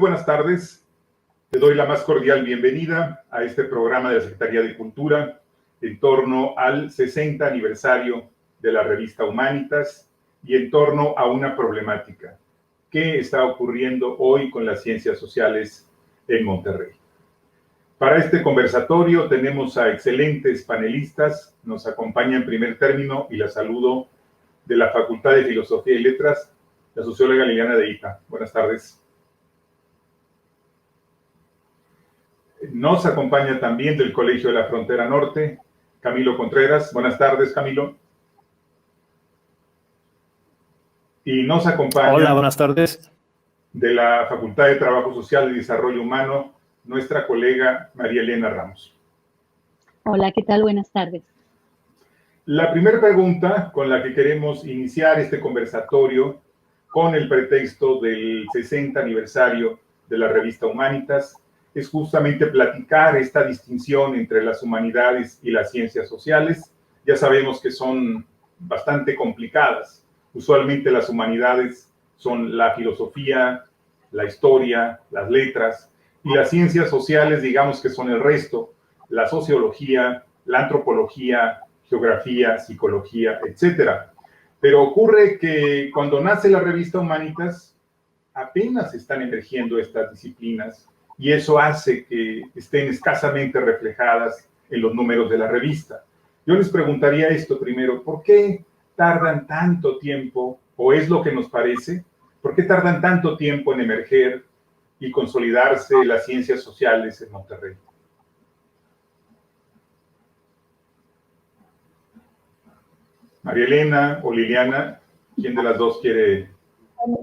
buenas tardes. Te doy la más cordial bienvenida a este programa de la Secretaría de Cultura en torno al 60 aniversario de la revista Humanitas y en torno a una problemática. ¿Qué está ocurriendo hoy con las ciencias sociales en Monterrey? Para este conversatorio tenemos a excelentes panelistas. Nos acompaña en primer término, y la saludo, de la Facultad de Filosofía y Letras, la socióloga Liliana de Ita. Buenas tardes. Nos acompaña también del Colegio de la Frontera Norte, Camilo Contreras. Buenas tardes, Camilo. Y nos acompaña... Hola, buenas tardes. De la Facultad de Trabajo Social y Desarrollo Humano, nuestra colega María Elena Ramos. Hola, ¿qué tal? Buenas tardes. La primera pregunta con la que queremos iniciar este conversatorio, con el pretexto del 60 aniversario de la revista Humanitas, es justamente platicar esta distinción entre las humanidades y las ciencias sociales. Ya sabemos que son bastante complicadas. Usualmente las humanidades son la filosofía, la historia, las letras, y las ciencias sociales, digamos que son el resto, la sociología, la antropología, geografía, psicología, etc. Pero ocurre que cuando nace la revista Humanitas, apenas están emergiendo estas disciplinas, y eso hace que estén escasamente reflejadas en los números de la revista. Yo les preguntaría esto primero: ¿por qué tardan tanto tiempo, o es lo que nos parece, por qué tardan tanto tiempo en emerger y consolidarse las ciencias sociales en Monterrey? María Elena o Liliana, ¿quién de las dos quiere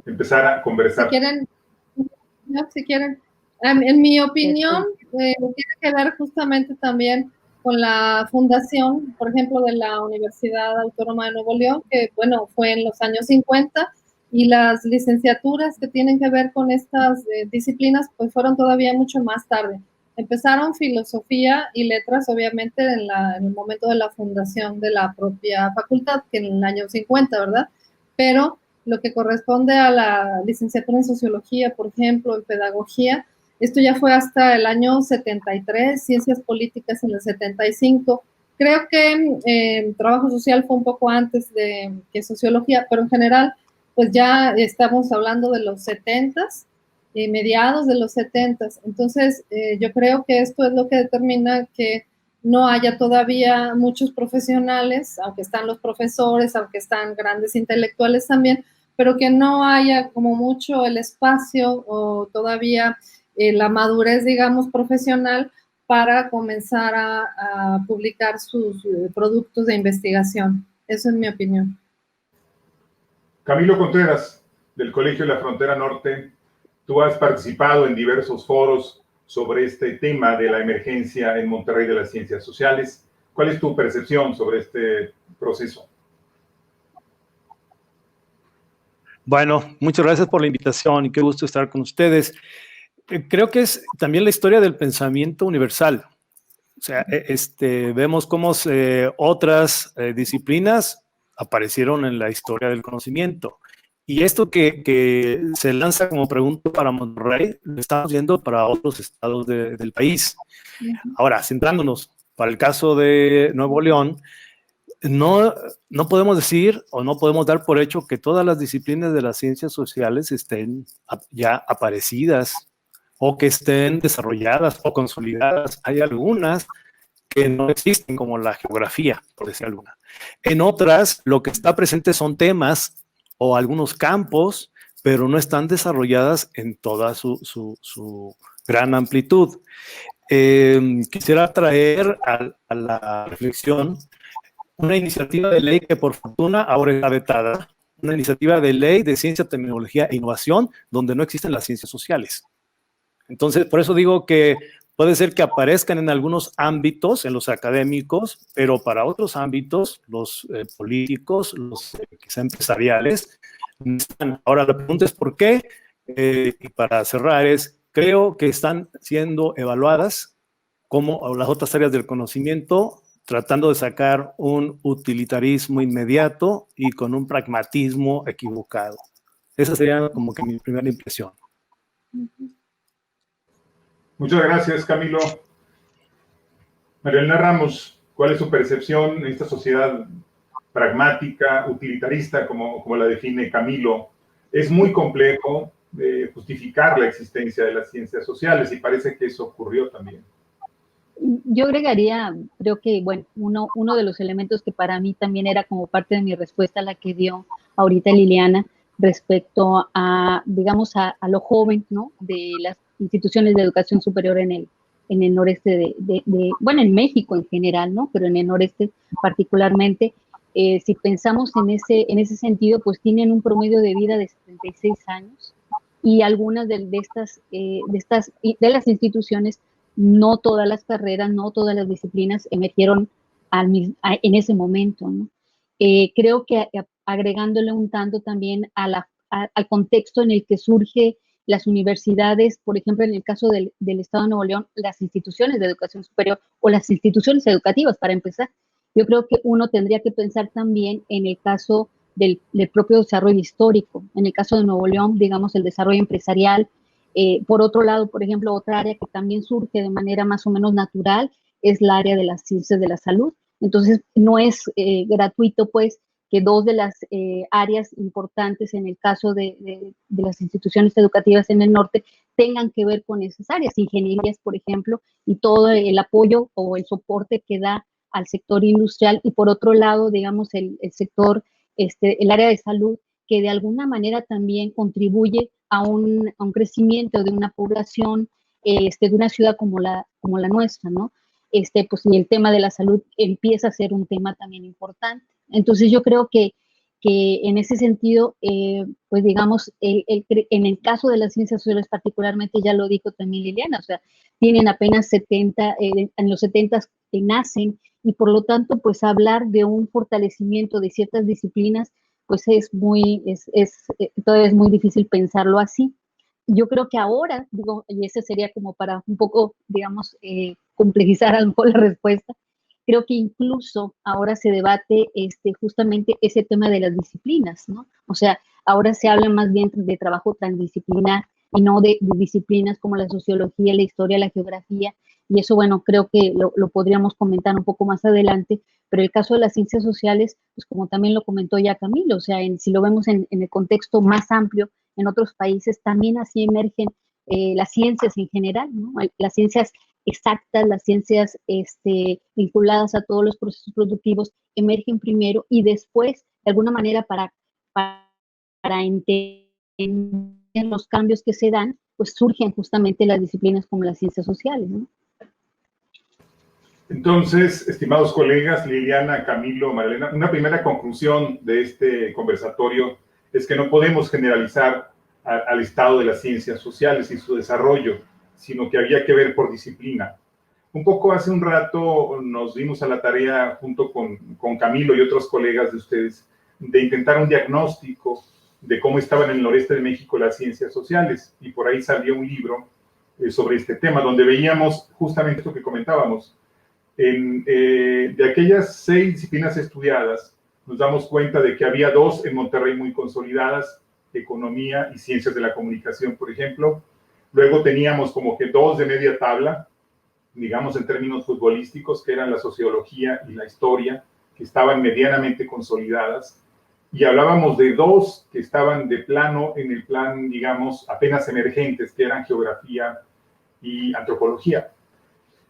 empezar a conversar? Si quieren. En mi opinión, tiene que ver justamente también con la fundación, por ejemplo, de la Universidad Autónoma de Nuevo León, que, bueno, fue en los años 50, y las licenciaturas que tienen que ver con estas disciplinas, pues fueron todavía mucho más tarde. Empezaron filosofía y letras, obviamente, en el momento de la fundación de la propia facultad, que en el año 50, ¿verdad? Pero lo que corresponde a la licenciatura en sociología, por ejemplo, en pedagogía, esto ya fue hasta el año 73, ciencias políticas en el 75. Creo que trabajo social fue un poco antes que sociología, pero en general, pues ya estamos hablando de los 70s, mediados de los 70s. Entonces, yo creo que esto es lo que determina que no haya todavía muchos profesionales, aunque están los profesores, aunque están grandes intelectuales también, pero que no haya como mucho el espacio o todavía la madurez, digamos, profesional para comenzar a publicar sus productos de investigación. Eso es mi opinión. Camilo Contreras, del Colegio de la Frontera Norte, tú has participado en diversos foros sobre este tema de la emergencia en Monterrey de las ciencias sociales. ¿Cuál es tu percepción sobre este proceso? Bueno, muchas gracias por la invitación y qué gusto estar con ustedes. Creo que es también la historia del pensamiento universal. O sea, vemos cómo otras disciplinas aparecieron en la historia del conocimiento. Y esto que se lanza como pregunta para Monterrey, lo estamos viendo para otros estados del país. Ahora, centrándonos para el caso de Nuevo León, no podemos decir o no podemos dar por hecho que todas las disciplinas de las ciencias sociales estén ya aparecidas o que estén desarrolladas o consolidadas. Hay algunas que no existen, como la geografía, por decir alguna. En otras, lo que está presente son temas o algunos campos, pero no están desarrolladas en toda su gran amplitud. Quisiera traer a la reflexión una iniciativa de ley que por fortuna ahora está vetada, una iniciativa de ley de ciencia, tecnología e innovación donde no existen las ciencias sociales. Entonces, por eso digo que puede ser que aparezcan en algunos ámbitos, en los académicos, pero para otros ámbitos, los políticos, los quizá empresariales, no están. Ahora la pregunta es ¿por qué? Y para cerrar creo que están siendo evaluadas como las otras áreas del conocimiento, tratando de sacar un utilitarismo inmediato y con un pragmatismo equivocado. Esa sería como que mi primera impresión. Muchas gracias, Camilo. María Elena Ramos, ¿cuál es su percepción en esta sociedad pragmática, utilitarista, como la define Camilo? Es muy complejo justificar la existencia de las ciencias sociales y parece que eso ocurrió también. Yo agregaría, creo que, bueno, uno de los elementos que para mí también era como parte de mi respuesta a la que dio ahorita Liliana respecto a, digamos, a lo joven, ¿no? De las instituciones de educación superior en el noreste bueno, en México en general, ¿no? Pero en el noreste particularmente, si pensamos en ese sentido, pues tienen un promedio de vida de 76 años y algunas de las instituciones, no todas las carreras, no todas las disciplinas emergieron en ese momento, ¿no? Creo que agregándole un tanto también al contexto en el que surge las universidades, por ejemplo, en el caso del Estado de Nuevo León, las instituciones de educación superior o las instituciones educativas, para empezar. Yo creo que uno tendría que pensar también en el caso del propio desarrollo histórico. En el caso de Nuevo León, digamos, el desarrollo empresarial. Por otro lado, por ejemplo, otra área que también surge de manera más o menos natural es la área de las ciencias de la salud. Entonces, no es gratuito, pues, que dos de las áreas importantes en el caso de las instituciones educativas en el norte tengan que ver con esas áreas, ingenierías, por ejemplo, y todo el apoyo o el soporte que da al sector industrial, y por otro lado, digamos, el sector, el área de salud, que de alguna manera también contribuye a un crecimiento de una población, de una ciudad como la nuestra, ¿no? Pues y el tema de la salud empieza a ser un tema también importante. Entonces yo creo que en ese sentido, pues digamos, en el caso de las ciencias sociales particularmente, ya lo dijo también Liliana, o sea, tienen apenas 70, en los 70 nacen, y por lo tanto, pues hablar de un fortalecimiento de ciertas disciplinas, pues todavía es muy difícil pensarlo así. Yo creo que ahora, digo, y ese sería como para un poco, digamos, complejizar a lo mejor la respuesta, creo que incluso ahora se debate justamente ese tema de las disciplinas, ¿no? O sea, ahora se habla más bien de trabajo transdisciplinar y no de disciplinas como la sociología, la historia, la geografía, y eso, bueno, creo que lo podríamos comentar un poco más adelante, pero el caso de las ciencias sociales, pues como también lo comentó ya Camilo, o sea, si lo vemos en el contexto más amplio, en otros países también así emergen las ciencias en general, ¿no? Las ciencias exactas, las ciencias vinculadas a todos los procesos productivos emergen primero, y después, de alguna manera, para entender los cambios que se dan, pues surgen justamente las disciplinas como las ciencias sociales, ¿no? Entonces, estimados colegas, Liliana, Camilo, Marilena, una primera conclusión de este conversatorio es que no podemos generalizar al estado de las ciencias sociales y su desarrollo, sino que había que ver por disciplina. Un poco hace un rato nos dimos a la tarea, junto con Camilo y otros colegas de ustedes, de intentar un diagnóstico de cómo estaban en el noreste de México las ciencias sociales, y por ahí salió un libro sobre este tema, donde veíamos justamente esto que comentábamos. De aquellas 6 disciplinas estudiadas, nos damos cuenta de que había 2 en Monterrey muy consolidadas, economía y ciencias de la comunicación, por ejemplo. Luego teníamos como que 2 de media tabla, digamos en términos futbolísticos, que eran la sociología y la historia, que estaban medianamente consolidadas. Y hablábamos de 2 que estaban de plano, en el plan, digamos, apenas emergentes, que eran geografía y antropología.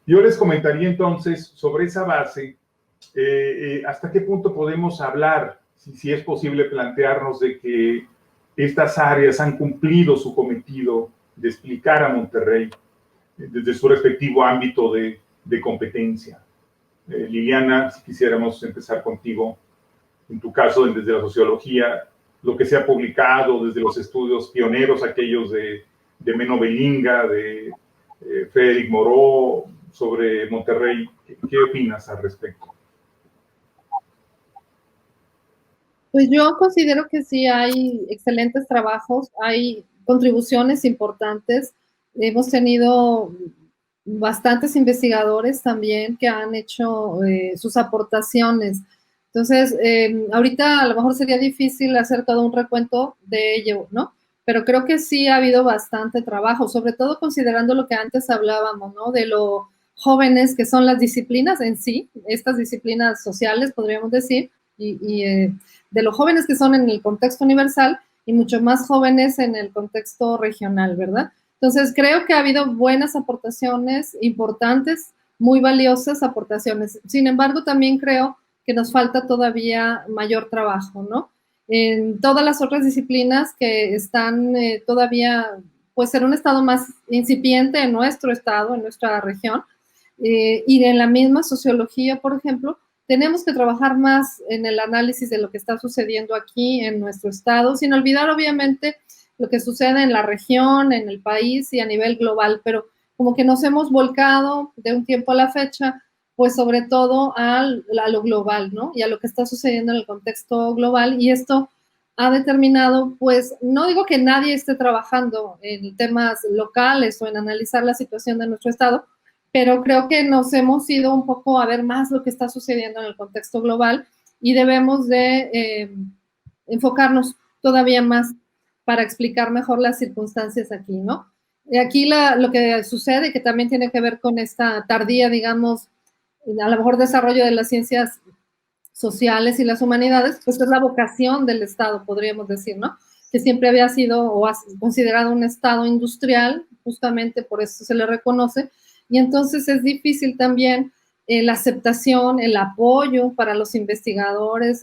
Yo les comentaría entonces sobre esa base, hasta qué punto podemos hablar, si es posible plantearnos de que estas áreas han cumplido su cometido de explicar a Monterrey desde su respectivo ámbito de competencia. Liliana, si quisiéramos empezar contigo, en tu caso desde la sociología, lo que se ha publicado desde los estudios pioneros, aquellos de Meno Belinga, de Frédéric Moreau, sobre Monterrey, ¿qué opinas al respecto? Pues yo considero que sí hay excelentes trabajos, hay contribuciones importantes. Hemos tenido bastantes investigadores también que han hecho sus aportaciones. Entonces, ahorita a lo mejor sería difícil hacer todo un recuento de ello, ¿no? pero creo que sí ha habido bastante trabajo, sobre todo considerando lo que antes hablábamos, ¿no? De lo jóvenes que son las disciplinas en sí, estas disciplinas sociales, podríamos decir, de lo jóvenes que son en el contexto universal y mucho más jóvenes en el contexto regional, ¿verdad? Entonces, creo que ha habido buenas aportaciones, importantes, muy valiosas aportaciones. Sin embargo, también creo que nos falta todavía mayor trabajo, ¿no? En todas las otras disciplinas que están todavía, pues, en un estado más incipiente en nuestro estado, en nuestra región, y en la misma sociología, por ejemplo, tenemos que trabajar más en el análisis de lo que está sucediendo aquí en nuestro estado, sin olvidar, obviamente, lo que sucede en la región, en el país y a nivel global, pero como que nos hemos volcado de un tiempo a la fecha, pues sobre todo a lo global, ¿no? Y a lo que está sucediendo en el contexto global, y esto ha determinado, pues, no digo que nadie esté trabajando en temas locales o en analizar la situación de nuestro estado, pero creo que nos hemos ido un poco a ver más lo que está sucediendo en el contexto global y debemos de enfocarnos todavía más para explicar mejor las circunstancias aquí, ¿no? Y aquí lo que sucede, que también tiene que ver con esta tardía, digamos, a lo mejor desarrollo de las ciencias sociales y las humanidades, pues es la vocación del Estado, podríamos decir, ¿no? Que siempre había sido o ha considerado un Estado industrial, justamente por eso se le reconoce, y entonces es difícil también la aceptación, el apoyo para los investigadores,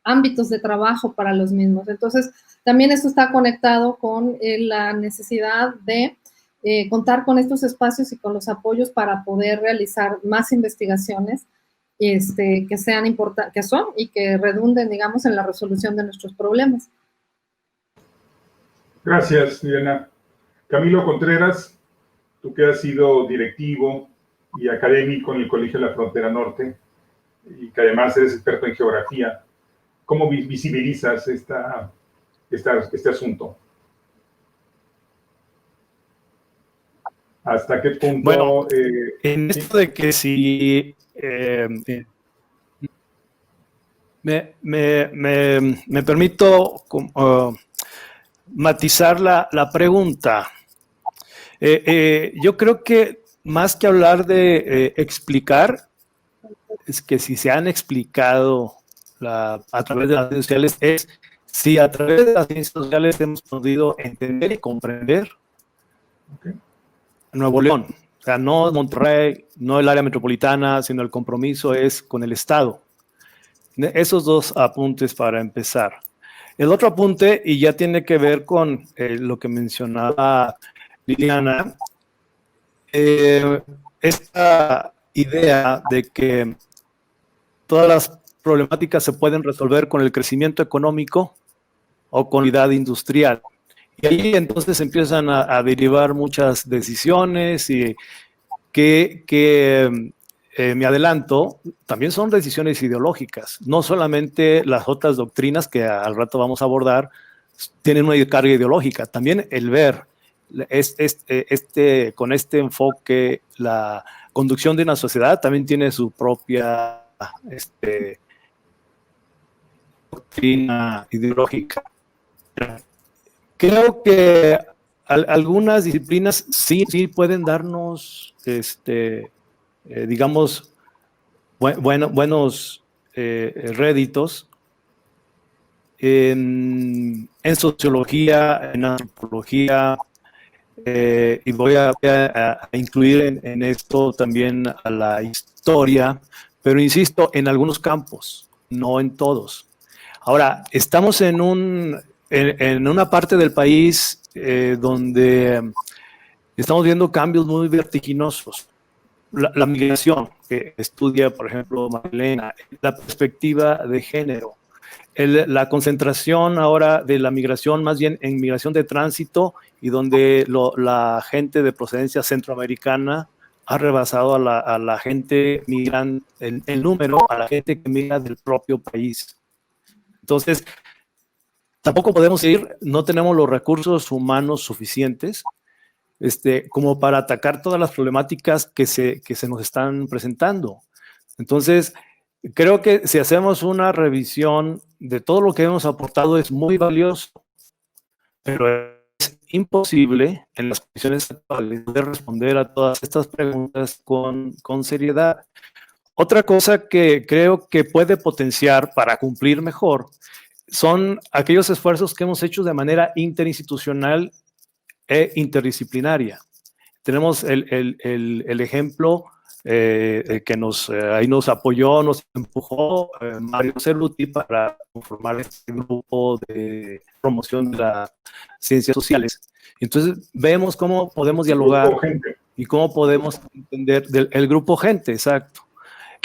ámbitos de trabajo para los mismos. Entonces, también esto está conectado con la necesidad de contar con estos espacios y con los apoyos para poder realizar más investigaciones que sean importantes, que son y que redunden, digamos, en la resolución de nuestros problemas. Gracias, Diana. Camilo Contreras, tú que has sido directivo y académico en el Colegio de la Frontera Norte y que además eres experto en geografía, ¿cómo visibilizas este asunto? ¿Hasta qué punto? Bueno, en esto de que si me permito matizar la pregunta. Yo creo que más que hablar de explicar, es que si se han explicado a través de las redes sociales, es si a través de las ciencias sociales hemos podido entender y comprender Nuevo León. O sea, no Monterrey, no el área metropolitana, sino el compromiso es con el Estado. Esos dos apuntes para empezar. El otro apunte, y ya tiene que ver con lo que mencionaba Liliana, esta idea de que todas las problemáticas se pueden resolver con el crecimiento económico o con la unidad industrial. Y ahí entonces empiezan a derivar muchas decisiones y que me adelanto, también son decisiones ideológicas. No solamente las otras doctrinas que al rato vamos a abordar tienen una carga ideológica, también el ver con este enfoque, la conducción de una sociedad también tiene su propia doctrina ideológica. Creo que algunas disciplinas sí pueden darnos, digamos, buenos réditos en sociología, en antropología, y voy a incluir en esto también a la historia, pero insisto, en algunos campos, no en todos. Ahora, estamos en una parte del país donde estamos viendo cambios muy vertiginosos. La migración, que estudia, por ejemplo, Marilena, la perspectiva de género, la concentración ahora de la migración, más bien en migración de tránsito, y donde la gente de procedencia centroamericana ha rebasado a la gente migrante, el número, a la gente que migra del propio país. Entonces, tampoco podemos no tenemos los recursos humanos suficientes como para atacar todas las problemáticas que se nos están presentando. Entonces, creo que si hacemos una revisión de todo lo que hemos aportado es muy valioso. pero es imposible en las condiciones actuales de responder a todas estas preguntas con seriedad. Otra cosa que creo que puede potenciar para cumplir mejor son aquellos esfuerzos que hemos hecho de manera interinstitucional e interdisciplinaria. Tenemos el ejemplo que ahí nos apoyó, nos empujó Mario Cerruti para conformar este grupo de promoción de las ciencias sociales. Entonces vemos cómo podemos dialogar y cómo podemos entender el grupo gente, exacto.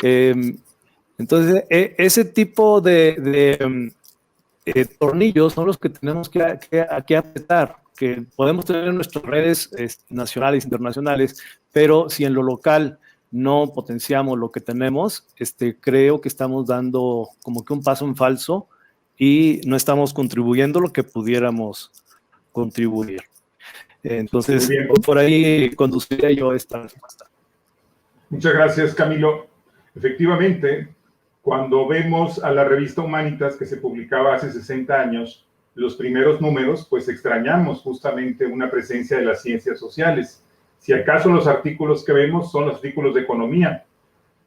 Entonces ese tipo de tornillos son los que tenemos que apretar, que podemos tener en nuestras redes nacionales, internacionales, pero si en lo local no potenciamos lo que tenemos, creo que estamos dando como que un paso en falso y no estamos contribuyendo lo que pudiéramos contribuir. Entonces, por ahí conduciría yo esta respuesta. Muchas gracias, Camilo. Efectivamente, cuando vemos a la revista Humanitas que se publicaba hace 60 años, los primeros números, pues extrañamos justamente una presencia de las ciencias sociales. Si acaso los artículos que vemos son los artículos de economía.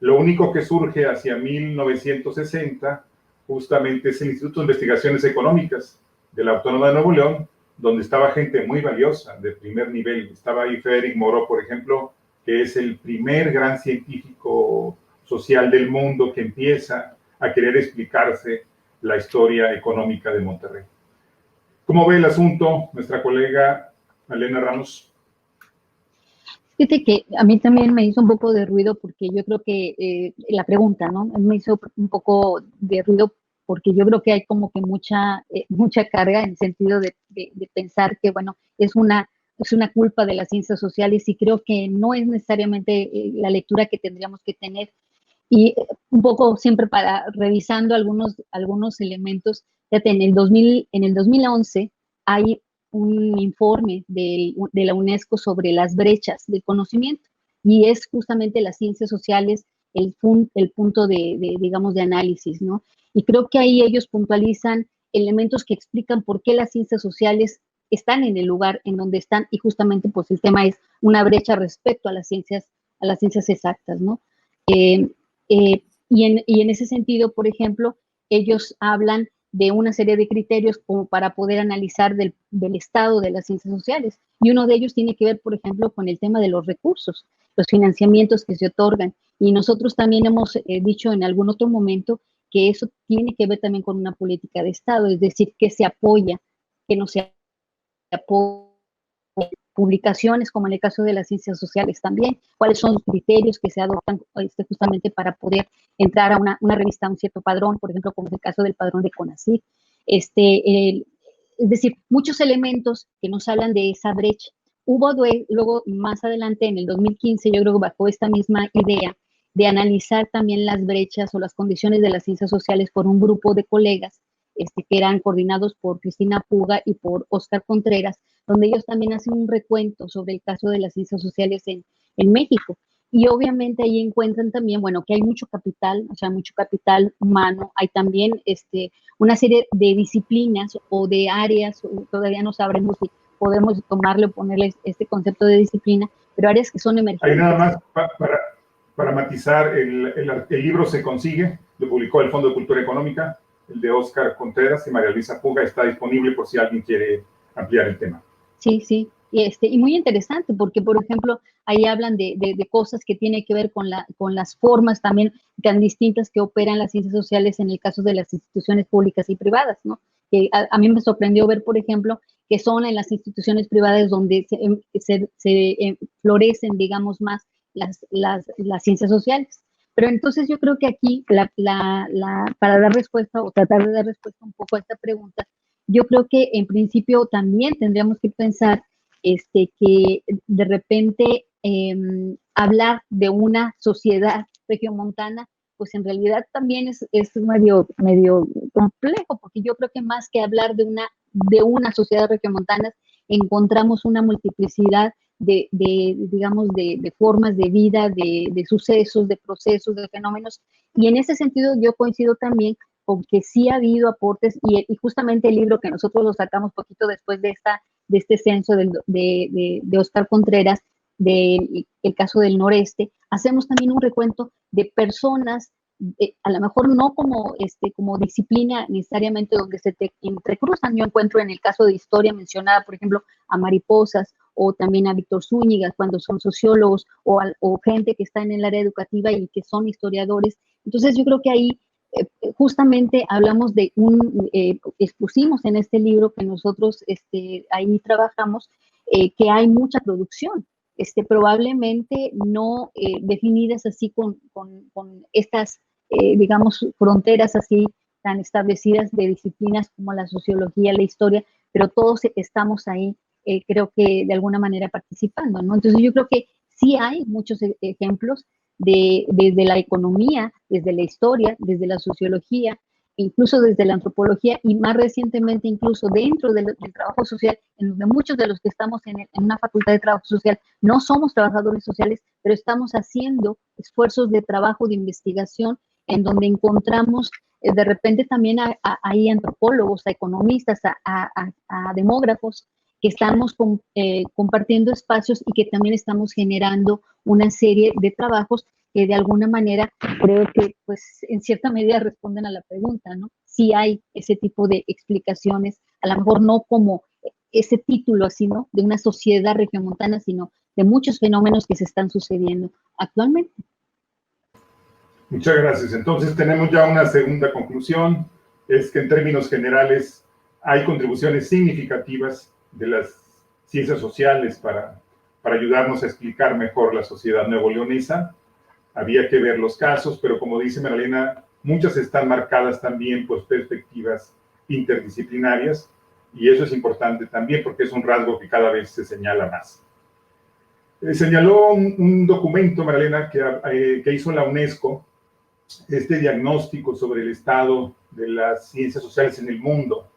Lo único que surge hacia 1960 justamente es el Instituto de Investigaciones Económicas de la Autónoma de Nuevo León, donde estaba gente muy valiosa, de primer nivel. Estaba ahí Frédéric Moreau, por ejemplo, que es el primer gran científico social del mundo que empieza a querer explicarse la historia económica de Monterrey. ¿Cómo ve el asunto nuestra colega Elena Ramos? Fíjate que a mí también me hizo un poco de ruido porque yo creo que la pregunta, ¿no? Me hizo un poco de ruido porque yo creo que hay como que mucha carga en el sentido de pensar que, bueno, es una culpa de las ciencias sociales y creo que no es necesariamente la lectura que tendríamos que tener. Y un poco siempre revisando algunos elementos, fíjate, en el 2011 hay un informe de la UNESCO sobre las brechas del conocimiento y es justamente las ciencias sociales el punto digamos, de análisis, ¿no? Y creo que ahí ellos puntualizan elementos que explican por qué las ciencias sociales están en el lugar en donde están y justamente pues el tema es una brecha respecto a las ciencias exactas, ¿no? Y en ese sentido, por ejemplo, ellos hablan de una serie de criterios como para poder analizar del estado de las ciencias sociales. Y uno de ellos tiene que ver, por ejemplo, con el tema de los recursos, los financiamientos que se otorgan. Y nosotros también hemos dicho en algún otro momento que eso tiene que ver también con una política de Estado, es decir, que se apoya, que no se apoya publicaciones, como en el caso de las ciencias sociales también, cuáles son los criterios que se adoptan justamente para poder entrar a una revista, a un cierto padrón, por ejemplo, como es el caso del padrón de CONACYT. Es decir, muchos elementos que nos hablan de esa brecha. Hubo luego, más adelante, en el 2015, yo creo que bajo esta misma idea de analizar también las brechas o las condiciones de las ciencias sociales por un grupo de colegas que eran coordinados por Cristina Puga y por Óscar Contreras, donde ellos también hacen un recuento sobre el caso de las ciencias sociales en México. Y obviamente ahí encuentran también, bueno, que hay mucho capital, o sea, mucho capital humano, hay también una serie de disciplinas o de áreas, todavía no sabremos si podemos tomarle o ponerle este concepto de disciplina, pero áreas que son emergentes. Ahí nada más para matizar, el libro se consigue, lo publicó el Fondo de Cultura Económica, el de Óscar Contreras y María Luisa Puga, está disponible por si alguien quiere ampliar el tema. Sí, sí, y muy interesante porque, por ejemplo, ahí hablan de cosas que tienen que ver con las formas también tan distintas que operan las ciencias sociales en el caso de las instituciones públicas y privadas, ¿no? Que a mí me sorprendió ver, por ejemplo, que son en las instituciones privadas donde se florecen, digamos, más las ciencias sociales. Pero entonces yo creo que aquí, para dar respuesta o tratar de dar respuesta un poco a esta pregunta, yo creo que en principio también tendríamos que pensar que de repente hablar de una sociedad regiomontana, pues en realidad también es medio complejo, porque yo creo que más que hablar de una sociedad regiomontana, encontramos una multiplicidad digamos, de formas de vida, de sucesos, de procesos, de fenómenos. Y en ese sentido yo coincido también o que sí ha habido aportes, y justamente el libro que nosotros lo sacamos poquito después de este censo de Oscar Contreras, del el caso del Noreste, hacemos también un recuento de personas, a lo mejor no como disciplina necesariamente donde se te entrecruzan. Yo encuentro en el caso de historia mencionada, por ejemplo, a Mariposas, o también a Víctor Zúñiga, cuando son sociólogos, o gente que está en el área educativa y que son historiadores. Entonces yo creo que ahí justamente hablamos de expusimos en este libro que nosotros ahí trabajamos, que hay mucha producción, probablemente no definidas así con estas, digamos, fronteras así tan establecidas de disciplinas como la sociología, la historia, pero todos estamos ahí, creo que de alguna manera participando, ¿no? Entonces yo creo que sí hay muchos ejemplos desde la economía, desde la historia, desde la sociología, incluso desde la antropología, y más recientemente incluso dentro del trabajo social, en donde muchos de los que estamos en una facultad de trabajo social no somos trabajadores sociales, pero estamos haciendo esfuerzos de trabajo, de investigación, en donde encontramos de repente también hay antropólogos, a economistas, a demógrafos, que estamos compartiendo espacios y que también estamos generando una serie de trabajos que de alguna manera creo que pues en cierta medida responden a la pregunta, ¿no? Sí hay ese tipo de explicaciones, a lo mejor no como ese título así, ¿no? De una sociedad regiomontana, sino de muchos fenómenos que se están sucediendo actualmente. Muchas gracias. Entonces tenemos ya una segunda conclusión, es que en términos generales hay contribuciones significativas de las ciencias sociales para ayudarnos a explicar mejor la sociedad nuevoleonesa. Había que ver los casos, pero como dice Marlena, muchas están marcadas también por perspectivas interdisciplinarias, y eso es importante también porque es un rasgo que cada vez se señala más. Señaló un documento, Marlena, que hizo la UNESCO, este diagnóstico sobre el estado de las ciencias sociales en el mundo,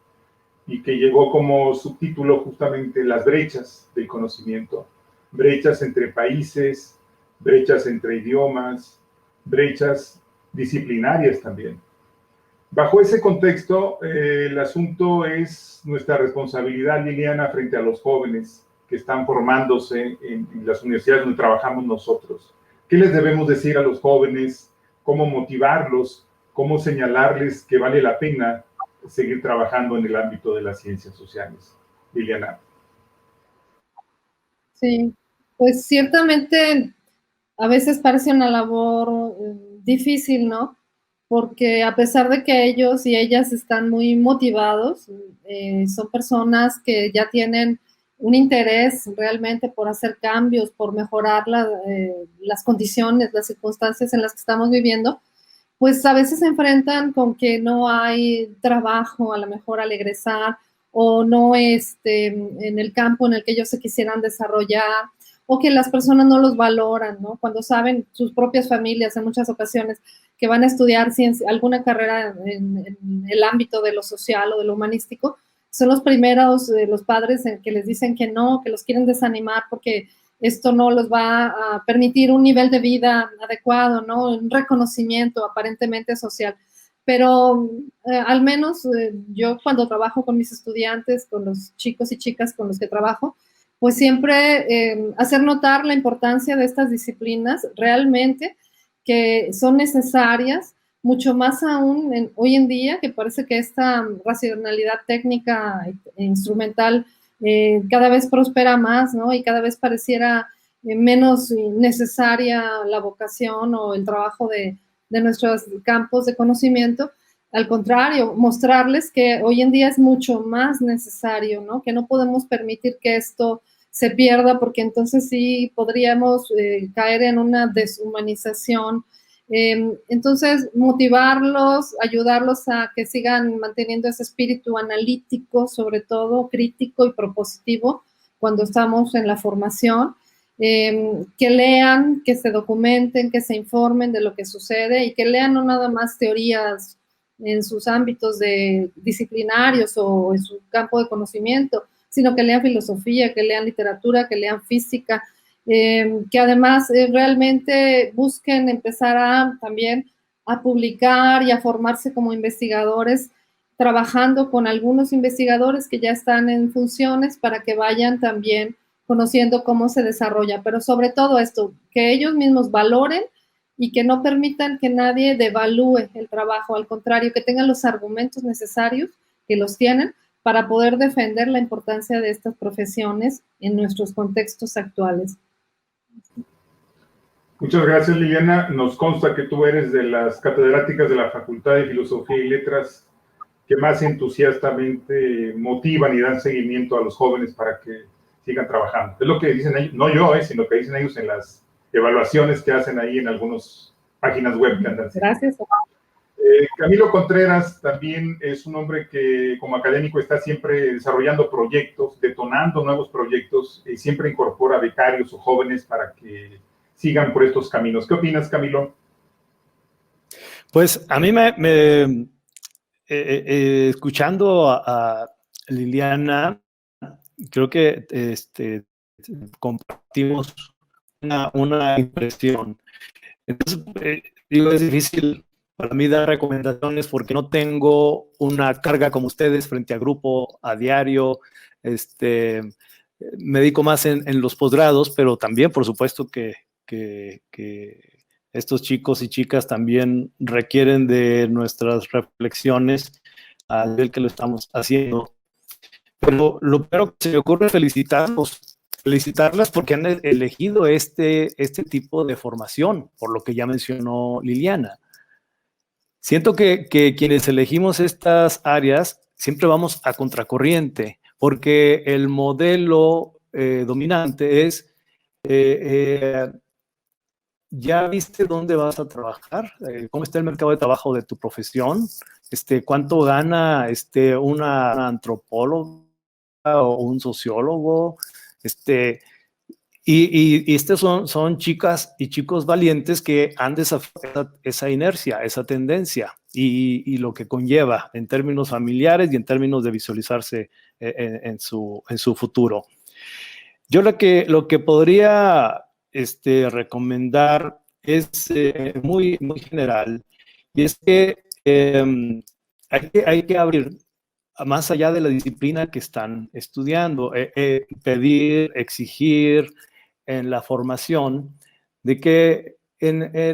y que llegó como subtítulo justamente las brechas del conocimiento, brechas entre países, brechas entre idiomas, brechas disciplinarias también. Bajo ese contexto, el asunto es nuestra responsabilidad, Liliana, frente a los jóvenes que están formándose en las universidades donde trabajamos nosotros. ¿Qué les debemos decir a los jóvenes? ¿Cómo motivarlos? ¿Cómo señalarles que vale la pena seguir trabajando en el ámbito de las ciencias sociales? Liliana. Sí, pues ciertamente a veces parece una labor difícil, ¿no? Porque a pesar de que ellos y ellas están muy motivados, son personas que ya tienen un interés realmente por hacer cambios, por mejorar las condiciones, las circunstancias en las que estamos viviendo, pues a veces se enfrentan con que no hay trabajo, a lo mejor al egresar, o no en el campo en el que ellos se quisieran desarrollar, o que las personas no los valoran, ¿no? Cuando saben sus propias familias en muchas ocasiones que van a estudiar alguna carrera en el ámbito de lo social o de lo humanístico, son los primeros, los padres que les dicen que no, que los quieren desanimar porque esto no les va a permitir un nivel de vida adecuado, ¿no? Un reconocimiento aparentemente social. Pero al menos yo cuando trabajo con mis estudiantes, con los chicos y chicas con los que trabajo, pues siempre hacer notar la importancia de estas disciplinas realmente que son necesarias, mucho más aún hoy en día, que parece que esta racionalidad técnica e instrumental cada vez prospera más, ¿no? Y cada vez pareciera menos necesaria la vocación o el trabajo de nuestros campos de conocimiento. Al contrario, mostrarles que hoy en día es mucho más necesario, ¿no? Que no podemos permitir que esto se pierda, porque entonces sí podríamos caer en una deshumanización. Entonces, motivarlos, ayudarlos a que sigan manteniendo ese espíritu analítico, sobre todo crítico y propositivo, cuando estamos en la formación, que lean, que se documenten, que se informen de lo que sucede y que lean no nada más teorías en sus ámbitos disciplinarios o en su campo de conocimiento, sino que lean filosofía, que lean literatura, que lean física, que además realmente busquen empezar también a publicar y a formarse como investigadores, trabajando con algunos investigadores que ya están en funciones para que vayan también conociendo cómo se desarrolla. Pero sobre todo esto, que ellos mismos valoren y que no permitan que nadie devalúe el trabajo, al contrario, que tengan los argumentos necesarios, que los tienen, para poder defender la importancia de estas profesiones en nuestros contextos actuales. Muchas gracias, Liliana. Nos consta que tú eres de las catedráticas de la Facultad de Filosofía y Letras que más entusiastamente motivan y dan seguimiento a los jóvenes para que sigan trabajando. Es lo que dicen ellos, no yo, sino que dicen ellos en las evaluaciones que hacen ahí en algunas páginas web que andan. Gracias. Camilo Contreras también es un hombre que como académico está siempre desarrollando proyectos, detonando nuevos proyectos y siempre incorpora becarios o jóvenes para que sigan por estos caminos. ¿Qué opinas, Camilo? Pues a mí escuchando a Liliana, creo que compartimos una impresión. Entonces, digo, es difícil para mí dar recomendaciones porque no tengo una carga como ustedes frente a grupo, a diario. Me dedico más en los posgrados, pero también, por supuesto, que estos chicos y chicas también requieren de nuestras reflexiones al nivel que lo estamos haciendo. Pero lo primero que se me ocurre es felicitarlas porque han elegido este tipo de formación, por lo que ya mencionó Liliana. Siento que quienes elegimos estas áreas siempre vamos a contracorriente, porque el modelo dominante es ¿ya viste dónde vas a trabajar? ¿Cómo está el mercado de trabajo de tu profesión? ¿Cuánto gana una antropóloga o un sociólogo? Y estos son chicas y chicos valientes que han desafiado esa inercia, esa tendencia y lo que conlleva en términos familiares y en términos de visualizarse en su futuro. Yo lo que podría recomendar es muy general, y es que hay que abrir más allá de la disciplina que están estudiando, pedir, exigir en la formación de que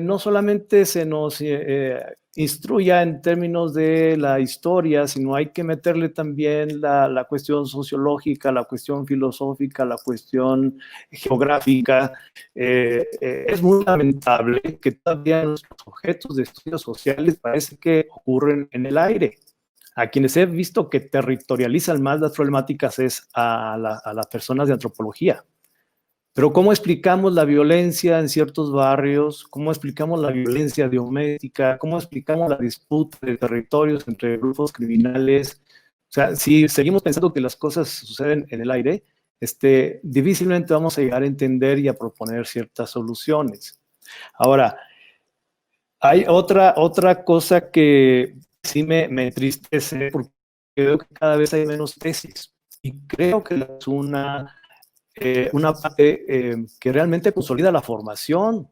no solamente se nos instruya en términos de la historia, sino hay que meterle también la cuestión sociológica, la cuestión filosófica, la cuestión geográfica. Es muy lamentable que todavía los objetos de estudios sociales parece que ocurren en el aire. A quienes he visto que territorializan más las problemáticas es a las personas de antropología. Pero ¿cómo explicamos la violencia en ciertos barrios? ¿Cómo explicamos la violencia doméstica? ¿Cómo explicamos la disputa de territorios entre grupos criminales? O sea, si seguimos pensando que las cosas suceden en el aire, difícilmente vamos a llegar a entender y a proponer ciertas soluciones. Ahora, hay otra cosa que sí me entristece porque veo que cada vez hay menos tesis. Y creo que es una parte que realmente consolida la formación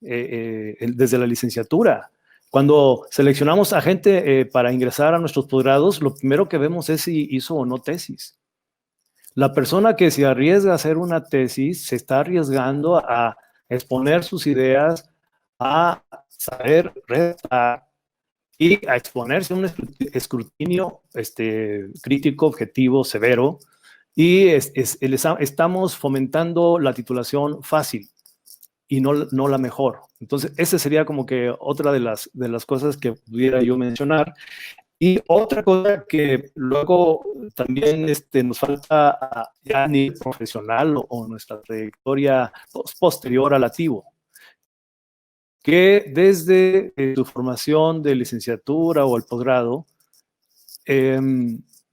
desde la licenciatura. Cuando seleccionamos a gente para ingresar a nuestros posgrados, lo primero que vemos es si hizo o no tesis. La persona que se arriesga a hacer una tesis se está arriesgando a exponer sus ideas, a saber redactar y a exponerse a un escrutinio crítico, objetivo, severo. Y estamos fomentando la titulación fácil y no la mejor. Entonces, esa sería como que otra de las cosas que pudiera yo mencionar. Y otra cosa que luego también nos falta ya a nivel profesional o nuestra trayectoria posterior al activo, que desde su formación de licenciatura o el posgrado,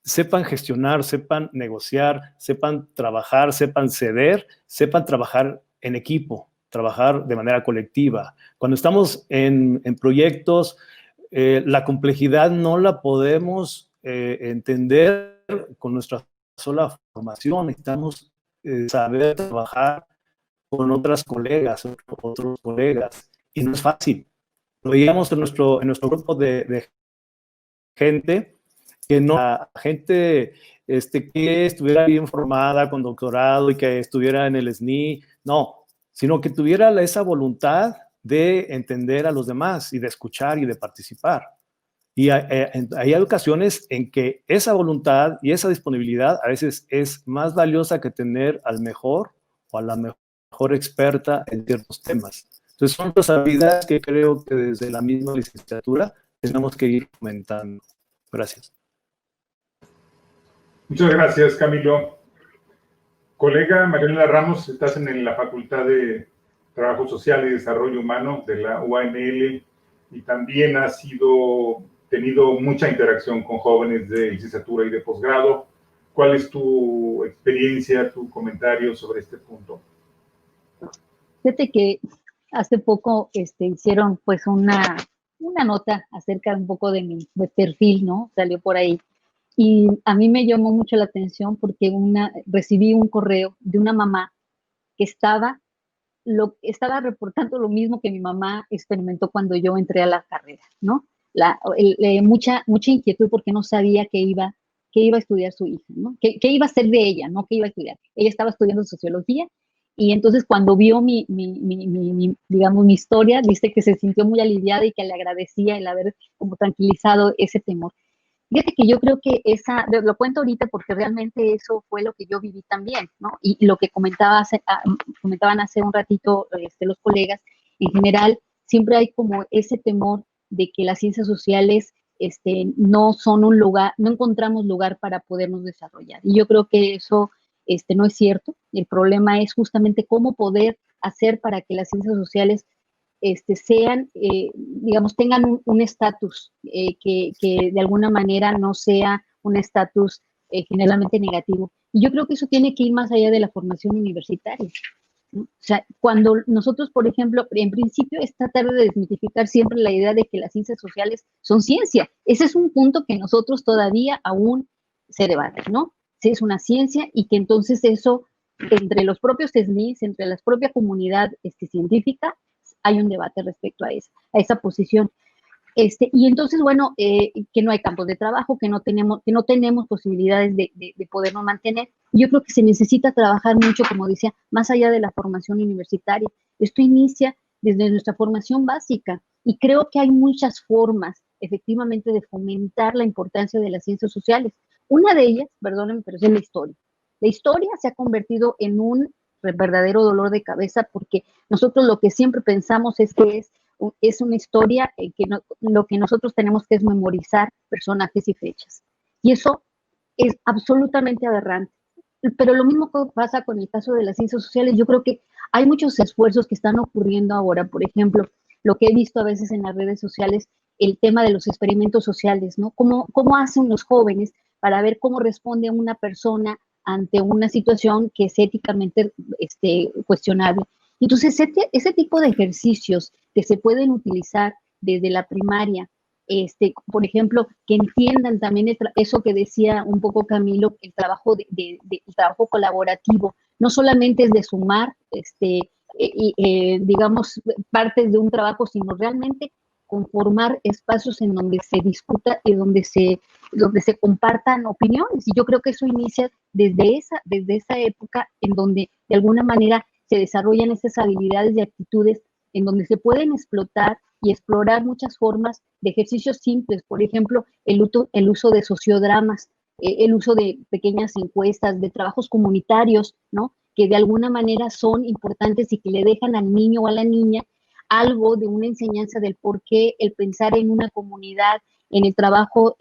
sepan gestionar, sepan negociar, sepan trabajar, sepan ceder, sepan trabajar en equipo, trabajar de manera colectiva. Cuando estamos en proyectos, la complejidad no la podemos entender con nuestra sola formación. Necesitamos saber trabajar con otras colegas, otros colegas, y no es fácil. lo veíamos en nuestro grupo de gente, que no, la gente que estuviera bien formada con doctorado y que estuviera en el SNI, no, sino que tuviera esa voluntad de entender a los demás y de escuchar y de participar. Y hay ocasiones en que esa voluntad y esa disponibilidad a veces es más valiosa que tener al mejor o a la mejor experta en ciertos temas. Entonces son las habilidades que creo que desde la misma licenciatura tenemos que ir fomentando. Gracias. Muchas gracias, Camilo. Colega Mariela Ramos, estás en la Facultad de Trabajo Social y Desarrollo Humano de la UANL y también has tenido mucha interacción con jóvenes de licenciatura y de posgrado. ¿Cuál es tu experiencia, tu comentario sobre este punto? Fíjate que hace poco hicieron pues una nota acerca un poco de mi perfil, ¿no? Salió por ahí. Y a mí me llamó mucho la atención porque recibí un correo de una mamá que estaba reportando lo mismo que mi mamá experimentó cuando yo entré a la carrera, ¿no? Mucha inquietud porque no sabía qué iba a estudiar su hija, ¿no? ¿Qué iba a hacer de ella, no? ¿Qué iba a estudiar? Ella estaba estudiando sociología y entonces cuando vio digamos, mi historia, dice que se sintió muy aliviada y que le agradecía el haber como tranquilizado ese temor. Fíjate que yo creo que lo cuento ahorita porque realmente eso fue lo que yo viví también, ¿no? Y lo que comentaban hace un ratito los colegas, en general, siempre hay como ese temor de que las ciencias sociales no son un lugar, no encontramos lugar para podernos desarrollar. Y yo creo que eso no es cierto. El problema es justamente cómo poder hacer para que las ciencias sociales sean, digamos, tengan un estatus que de alguna manera no sea un estatus generalmente negativo. Y yo creo que eso tiene que ir más allá de la formación universitaria, ¿no? O sea, cuando nosotros, por ejemplo, en principio es tratar de desmitificar siempre la idea de que las ciencias sociales son ciencia. Ese es un punto que nosotros todavía aún se debate, ¿no? Si es una ciencia y que entonces eso, entre los propios SNIs, entre la propia comunidad científica, hay un debate respecto a esa posición. Y entonces, bueno, que no hay campos de trabajo, que no tenemos posibilidades de podernos mantener. Yo creo que se necesita trabajar mucho, como decía, más allá de la formación universitaria. Esto inicia desde nuestra formación básica y creo que hay muchas formas, efectivamente, de fomentar la importancia de las ciencias sociales. Una de ellas, perdónenme, pero es la historia. La historia se ha convertido en un verdadero dolor de cabeza porque nosotros lo que siempre pensamos es que es una historia que lo que nosotros tenemos que es memorizar personajes y fechas. Y eso es absolutamente aberrante. Pero lo mismo pasa con el caso de las ciencias sociales. Yo creo que hay muchos esfuerzos que están ocurriendo ahora. Por ejemplo, lo que he visto a veces en las redes sociales, el tema de los experimentos sociales, ¿no? ¿Cómo hacen los jóvenes para ver cómo responde una persona ante una situación que es éticamente cuestionable? Entonces, ese tipo de ejercicios que se pueden utilizar desde la primaria, por ejemplo, que entiendan también eso que decía un poco Camilo, el trabajo el trabajo colaborativo, no solamente es de sumar, digamos, partes de un trabajo, sino realmente conformar espacios en donde se discuta y donde se compartan opiniones. Y yo creo que eso inicia desde esa época en donde de alguna manera se desarrollan esas habilidades y actitudes en donde se pueden explotar y explorar muchas formas de ejercicios simples, por ejemplo, el uso de sociodramas, el uso de pequeñas encuestas, de trabajos comunitarios, ¿no? Que de alguna manera son importantes y que le dejan al niño o a la niña algo de una enseñanza del por qué el pensar en una comunidad, en el trabajo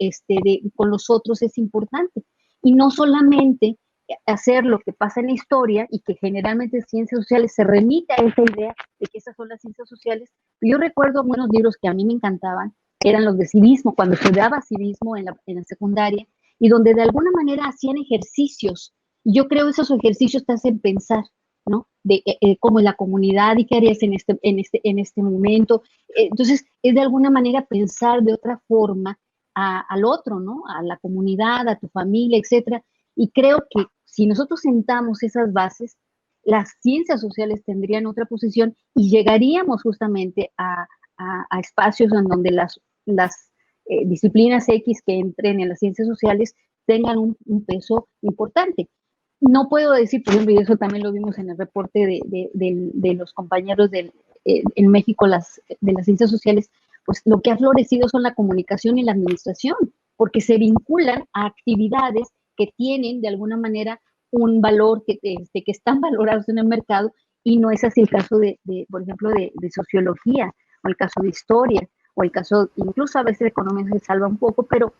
con los otros es importante. Y no solamente hacer lo que pasa en la historia y que generalmente en ciencias sociales se remite a esa idea de que esas son las ciencias sociales. Yo recuerdo buenos libros que a mí me encantaban, eran los de civismo, cuando estudiaba civismo en la secundaria, y donde de alguna manera hacían ejercicios. Yo creo esos ejercicios te hacen pensar, ¿no? De cómo es la comunidad y qué harías en este momento. Entonces, es de alguna manera pensar de otra forma al otro, ¿no? A la comunidad, a tu familia, etcétera. Y creo que si nosotros sentamos esas bases, las ciencias sociales tendrían otra posición y llegaríamos justamente a a espacios en donde las disciplinas X que entren en las ciencias sociales tengan un peso importante. No puedo decir, por ejemplo, y eso también lo vimos en el reporte de los compañeros en México de las ciencias sociales, pues lo que ha florecido son la comunicación y la administración, porque se vinculan a actividades que tienen de alguna manera un valor que están valorados en el mercado, y no es así el caso por ejemplo, de sociología, o el caso de historia, o el caso, incluso a veces de economía se salva un poco, pero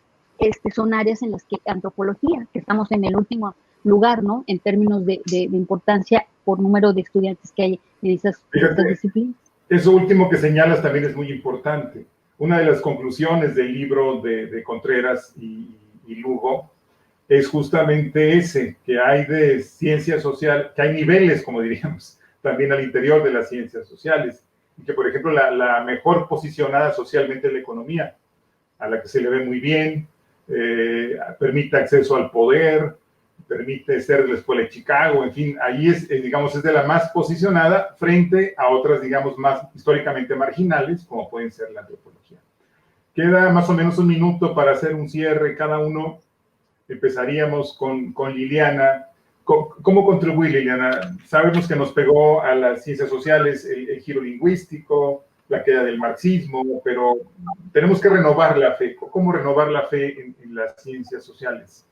son áreas en las que antropología, que estamos en el último lugar, ¿no? En términos de importancia por número de estudiantes que hay en esas disciplinas. Eso último que señalas también es muy importante. Una de las conclusiones del libro de Contreras y Lugo es justamente ese, que hay de ciencia social, que hay niveles, como diríamos, también al interior de las ciencias sociales, y que, por ejemplo, la mejor posicionada socialmente es la economía, a la que se le ve muy bien, permite acceso al poder, permite ser de la Escuela de Chicago, en fin, ahí digamos, es de la más posicionada frente a otras, digamos, más históricamente marginales, como pueden ser la antropología. Queda más o menos un minuto para hacer un cierre cada uno. Empezaríamos con Liliana. ¿Cómo contribuir, Liliana? Sabemos que nos pegó a las ciencias sociales el giro lingüístico, la queda del marxismo, pero tenemos que renovar la fe. ¿Cómo renovar la fe en las ciencias sociales?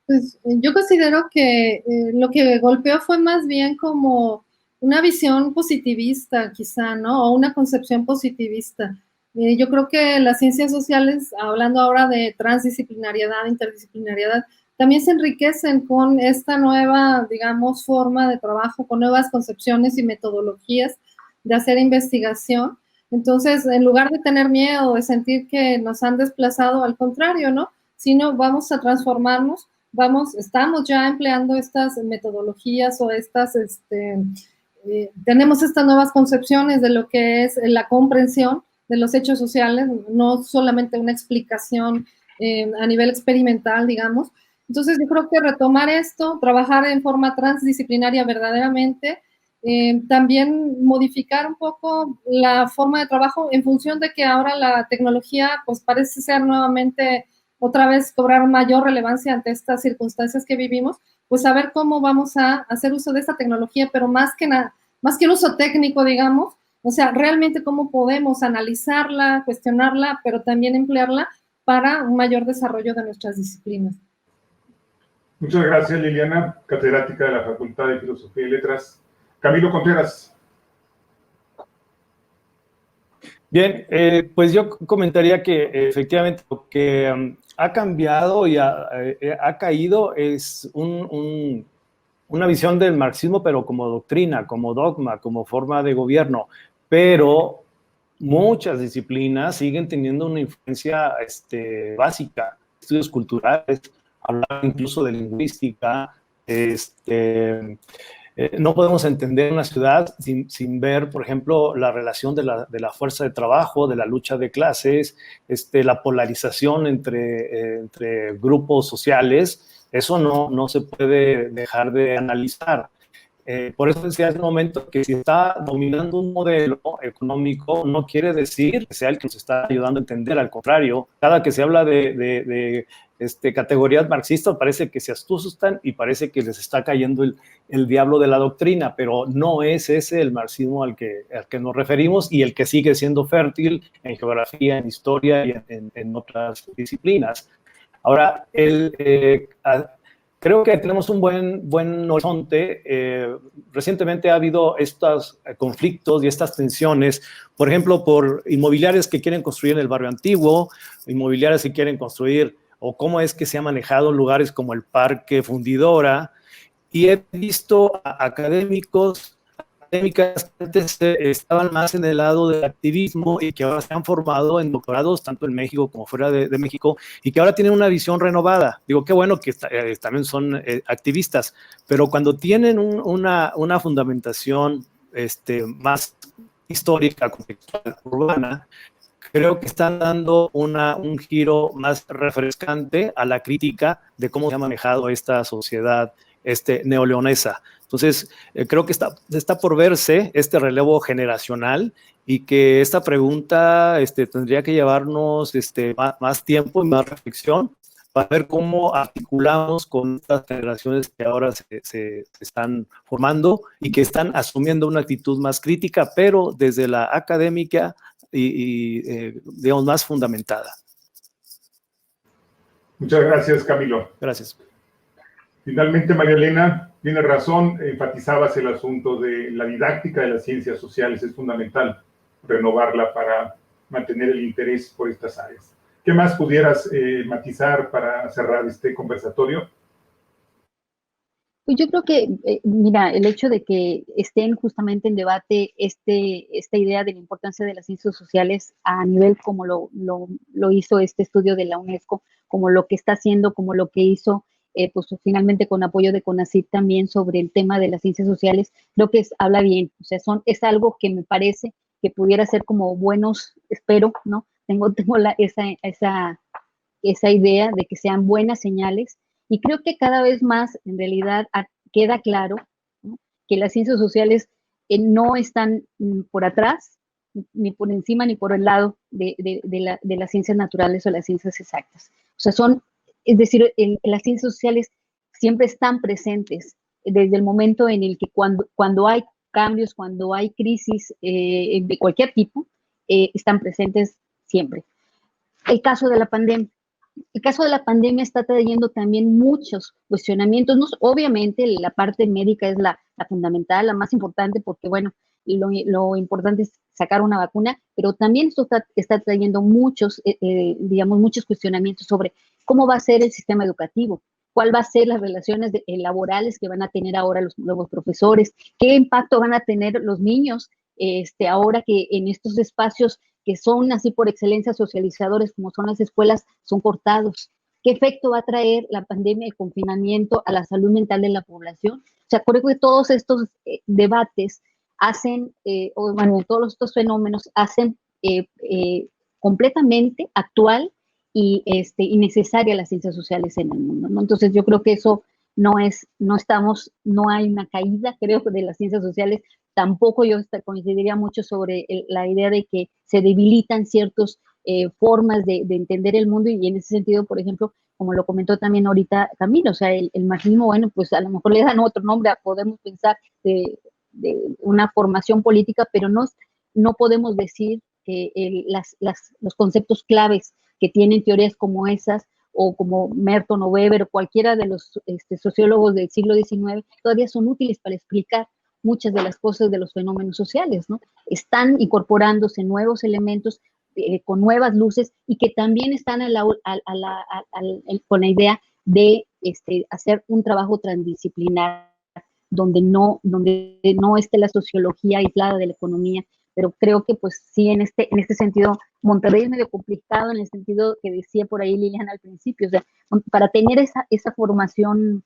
Pues yo considero que lo que golpeó fue más bien como una visión positivista, quizá, ¿no? O una concepción positivista. Yo creo que las ciencias sociales, hablando ahora de transdisciplinariedad, interdisciplinariedad, también se enriquecen con esta nueva, digamos, forma de trabajo, con nuevas concepciones y metodologías de hacer investigación. Entonces, en lugar de tener miedo, de sentir que nos han desplazado, al contrario, ¿no? Sino vamos a transformarnos, estamos ya empleando estas metodologías o tenemos estas nuevas concepciones de lo que es la comprensión de los hechos sociales, no solamente una explicación a nivel experimental, digamos. Entonces, yo creo que retomar esto, trabajar en forma transdisciplinaria verdaderamente, también modificar un poco la forma de trabajo en función de que ahora la tecnología pues parece ser nuevamente otra vez cobrar mayor relevancia ante estas circunstancias que vivimos, pues saber cómo vamos a hacer uso de esta tecnología, pero más que el uso técnico, digamos, o sea, realmente cómo podemos analizarla, cuestionarla, pero también emplearla para un mayor desarrollo de nuestras disciplinas. Muchas gracias, Liliana, catedrática de la Facultad de Filosofía y Letras. Camilo Contreras. Bien, pues yo comentaría que efectivamente lo que ha cambiado y ha caído es una visión del marxismo, pero como doctrina, como dogma, como forma de gobierno. Pero muchas disciplinas siguen teniendo una influencia básica, estudios culturales, hablar incluso de lingüística, no podemos entender una ciudad sin ver, por ejemplo, la relación de la fuerza de trabajo, de la lucha de clases, la polarización entre grupos sociales. Eso no se puede dejar de analizar. Por eso decía hace un momento que si está dominando un modelo económico, no quiere decir que sea el que nos está ayudando a entender. Al contrario, cada que se habla de categorías marxistas, parece que se asustan y parece que les está cayendo el diablo de la doctrina, pero no es ese el marxismo al que nos referimos y el que sigue siendo fértil en geografía, en historia y en otras disciplinas. Ahora, creo que tenemos un buen horizonte. Recientemente ha habido estos conflictos y estas tensiones, por ejemplo, por inmobiliarias que quieren construir en el barrio antiguo, inmobiliarias que quieren construir, o cómo es que se ha manejado lugares como el Parque Fundidora, y he visto a académicas que antes estaban más en el lado del activismo y que ahora se han formado en doctorados tanto en México como fuera de México y que ahora tienen una visión renovada. Digo, qué bueno que también son activistas, pero cuando tienen una fundamentación más histórica, contextual, urbana, creo que están dando un giro más refrescante a la crítica de cómo se ha manejado esta sociedad neoleonesa. Entonces, creo que está por verse este relevo generacional y que esta pregunta tendría que llevarnos más tiempo y más reflexión para ver cómo articulamos con estas generaciones que ahora se están formando y que están asumiendo una actitud más crítica, pero desde la académica digamos, más fundamentada. Muchas gracias, Camilo. Gracias. Finalmente, María Elena, tiene razón, enfatizabas el asunto de la didáctica de las ciencias sociales, es fundamental renovarla para mantener el interés por estas áreas. ¿Qué más pudieras matizar para cerrar este conversatorio? Pues yo creo que, mira, el hecho de que estén justamente en debate esta idea de la importancia de las ciencias sociales a nivel como lo hizo este estudio de la UNESCO, como lo que está haciendo, como lo que hizo, pues finalmente con apoyo de CONACYT también sobre el tema de las ciencias sociales, creo que habla bien, o sea, es algo que me parece que pudiera ser como buenos, espero, ¿no? Tengo esa idea de que sean buenas señales. Y creo que cada vez más, en realidad, queda claro, ¿no?, que las ciencias sociales no están por atrás, ni por encima, ni por el lado de las ciencias naturales o las ciencias exactas. O sea, es decir, las ciencias sociales siempre están presentes desde el momento en el que cuando hay cambios, cuando hay crisis de cualquier tipo, están presentes siempre. El caso de la pandemia. El caso de la pandemia está trayendo también muchos cuestionamientos. No, obviamente la parte médica es la fundamental, la más importante, porque bueno, lo importante es sacar una vacuna, pero también esto está trayendo muchos cuestionamientos sobre cómo va a ser el sistema educativo, cuál va a ser las relaciones laborales que van a tener ahora los nuevos profesores, qué impacto van a tener los niños ahora que en estos espacios que son así por excelencia socializadores como son las escuelas, son cortados. ¿Qué efecto va a traer la pandemia y el confinamiento a la salud mental de la población? O sea, creo que todos estos debates hacen, todos estos fenómenos hacen completamente actual y necesaria las ciencias sociales en el mundo, ¿no? Entonces yo creo que eso no hay una caída, creo, de las ciencias sociales. Tampoco yo coincidiría mucho sobre la idea de que se debilitan ciertas formas de entender el mundo, y en ese sentido, por ejemplo, como lo comentó también ahorita Camilo, o sea, el marxismo, bueno, pues a lo mejor le dan otro nombre, podemos pensar de una formación política, pero no podemos decir que los conceptos claves que tienen teorías como esas, o como Merton o Weber o cualquiera de los sociólogos del siglo XIX, todavía son útiles para explicar muchas de las cosas de los fenómenos sociales, ¿no? Están incorporándose nuevos elementos con nuevas luces, y que también están con la idea de hacer un trabajo transdisciplinar donde no esté la sociología aislada de la economía. Pero creo que pues sí, en este sentido, Monterrey es medio complicado en el sentido que decía por ahí Liliana al principio, o sea, para tener esa formación,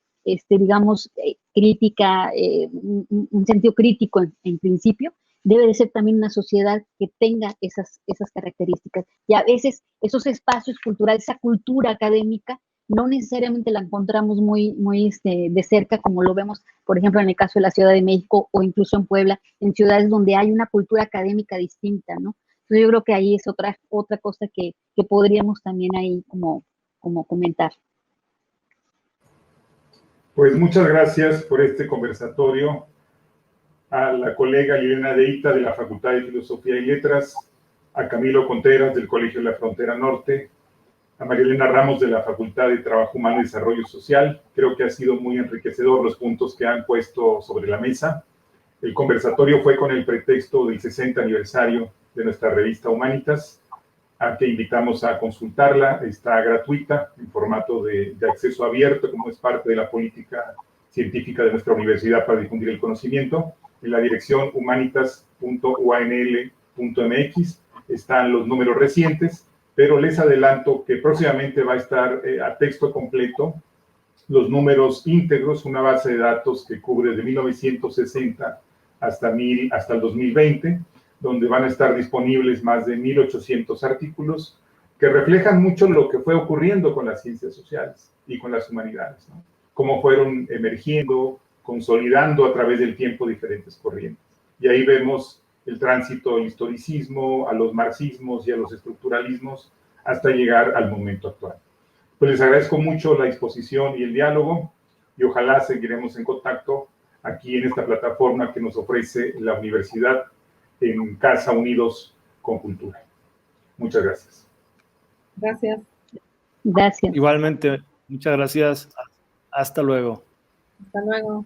digamos, crítica, un sentido crítico en principio, debe de ser también una sociedad que tenga esas características. Y a veces esos espacios culturales, esa cultura académica, no necesariamente la encontramos muy de cerca, como lo vemos, por ejemplo, en el caso de la Ciudad de México o incluso en Puebla, en ciudades donde hay una cultura académica distinta, ¿no? Entonces yo creo que ahí es otra cosa que podríamos también ahí como comentar. Pues muchas gracias por este conversatorio a la colega Liliana Deita de la Facultad de Filosofía y Letras, a Camilo Contreras del Colegio de la Frontera Norte, a María Elena Ramos de la Facultad de Trabajo Humano y Desarrollo Social. Creo que ha sido muy enriquecedor los puntos que han puesto sobre la mesa. El conversatorio fue con el pretexto del 60 aniversario de nuestra revista Humanitas, a que invitamos a consultarla. Está gratuita, en formato de acceso abierto, como es parte de la política científica de nuestra universidad para difundir el conocimiento. En la dirección humanitas.uanl.mx están los números recientes, pero les adelanto que próximamente va a estar a texto completo los números íntegros, una base de datos que cubre de 1960 hasta el 2020, donde van a estar disponibles más de 1,800 artículos que reflejan mucho lo que fue ocurriendo con las ciencias sociales y con las humanidades, ¿no? Cómo fueron emergiendo, consolidando a través del tiempo diferentes corrientes. Y ahí vemos el tránsito al historicismo, a los marxismos y a los estructuralismos, hasta llegar al momento actual. Pues les agradezco mucho la disposición y el diálogo, y ojalá seguiremos en contacto aquí en esta plataforma que nos ofrece la Universidad en Casa Unidos con Cultura. Muchas gracias. Gracias. Gracias. Igualmente, muchas gracias. Hasta luego. Hasta luego.